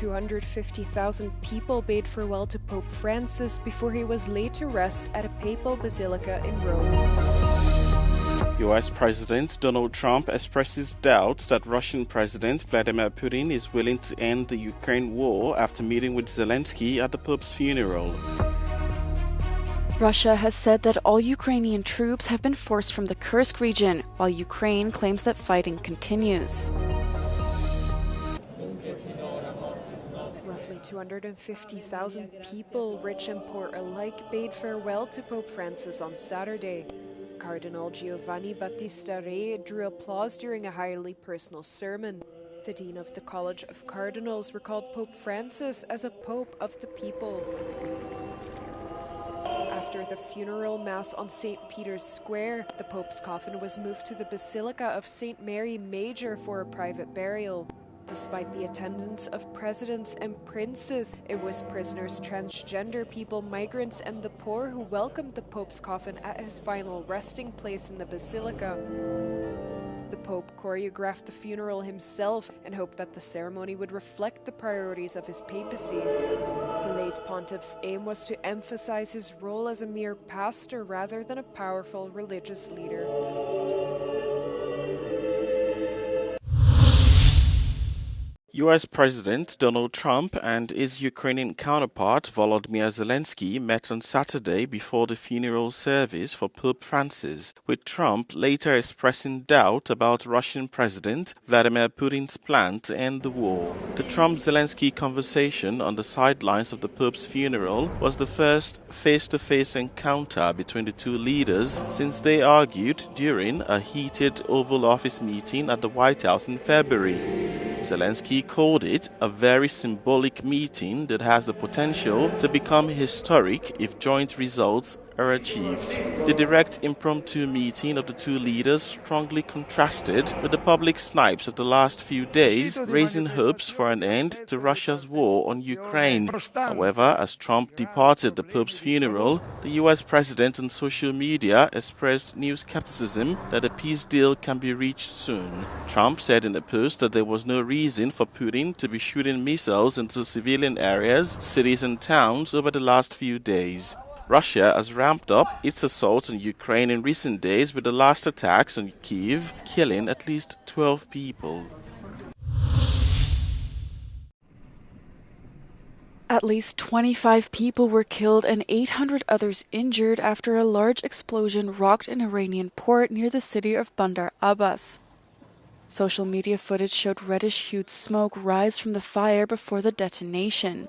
250,000 people bade farewell to Pope Francis before he was laid to rest at a papal basilica in Rome. US President Donald Trump expresses doubts that Russian President Vladimir Putin is willing to end the Ukraine war after meeting with Zelensky at the Pope's funeral. Russia has said that all Ukrainian troops have been forced from the Kursk region, while Ukraine claims that fighting continues. Roughly 250,000 people, rich and poor alike, bade farewell to Pope Francis on Saturday. Cardinal Giovanni Battista Re drew applause during a highly personal sermon. The Dean of the College of Cardinals recalled Pope Francis as a Pope of the people. After the funeral mass on St. Peter's Square, the Pope's coffin was moved to the Basilica of St. Mary Major for a private burial. Despite the attendance of presidents and princes, it was prisoners, transgender people, migrants, and the poor who welcomed the Pope's coffin at his final resting place in the Basilica. The Pope choreographed the funeral himself and hoped that the ceremony would reflect the priorities of his papacy. The late pontiff's aim was to emphasize his role as a mere pastor rather than a powerful religious leader. US President Donald Trump and his Ukrainian counterpart Volodymyr Zelensky met on Saturday before the funeral service for Pope Francis, with Trump later expressing doubt about Russian President Vladimir Putin's plan to end the war. The Trump-Zelensky conversation on the sidelines of the Pope's funeral was the first face-to-face encounter between the two leaders since they argued during a heated Oval Office meeting at the White House in February. Zelensky called it a very symbolic meeting that has the potential to become historic if joint results are achieved. The direct impromptu meeting of the two leaders strongly contrasted with the public snipes of the last few days, raising hopes for an end to Russia's war on Ukraine. However, as Trump departed the Pope's funeral, the US president on social media expressed new skepticism that a peace deal can be reached soon. Trump said in a post that there was no reason for Putin to be shooting missiles into civilian areas, cities and towns over the last few days. Russia has ramped up its assaults on Ukraine in recent days, with the last attacks on Kyiv killing at least 12 people. At least 25 people were killed and 800 others injured after a large explosion rocked an Iranian port near the city of Bandar Abbas. Social media footage showed reddish-hued smoke rise from the fire before the detonation.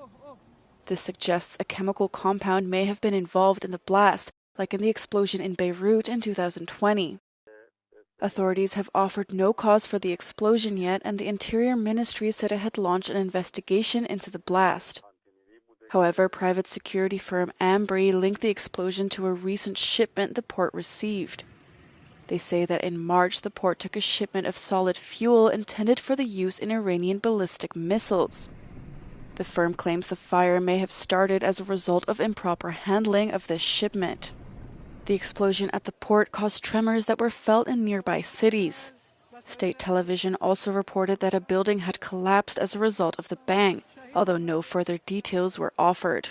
This suggests a chemical compound may have been involved in the blast, like in the explosion in Beirut in 2020. Authorities have offered no cause for the explosion yet, and the Interior Ministry said it had launched an investigation into the blast. However, private security firm Ambry linked the explosion to a recent shipment the port received. They say that in March, the port took a shipment of solid fuel intended for the use in Iranian ballistic missiles. The firm claims the fire may have started as a result of improper handling of this shipment. The explosion at the port caused tremors that were felt in nearby cities. State television also reported that a building had collapsed as a result of the bang, although no further details were offered.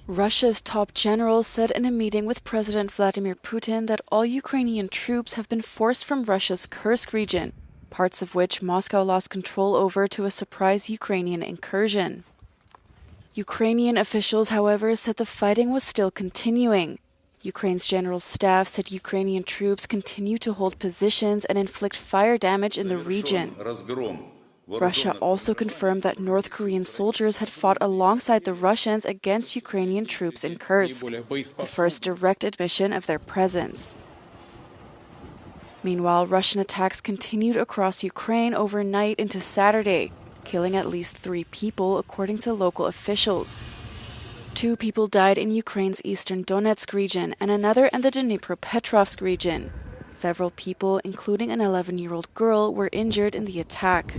Russia's top general said in a meeting with President Vladimir Putin that all Ukrainian troops have been forced from Russia's Kursk region, parts of which Moscow lost control over to a surprise Ukrainian incursion. Ukrainian officials, however, said the fighting was still continuing. Ukraine's general staff said Ukrainian troops continue to hold positions and inflict fire damage in the region. Russia also confirmed that North Korean soldiers had fought alongside the Russians against Ukrainian troops in Kursk, the first direct admission of their presence. Meanwhile, Russian attacks continued across Ukraine overnight into Saturday, killing at least 3 people, according to local officials. 2 people died in Ukraine's eastern Donetsk region and another in the Dnipropetrovsk region. Several people, including an 11-year-old girl, were injured in the attack.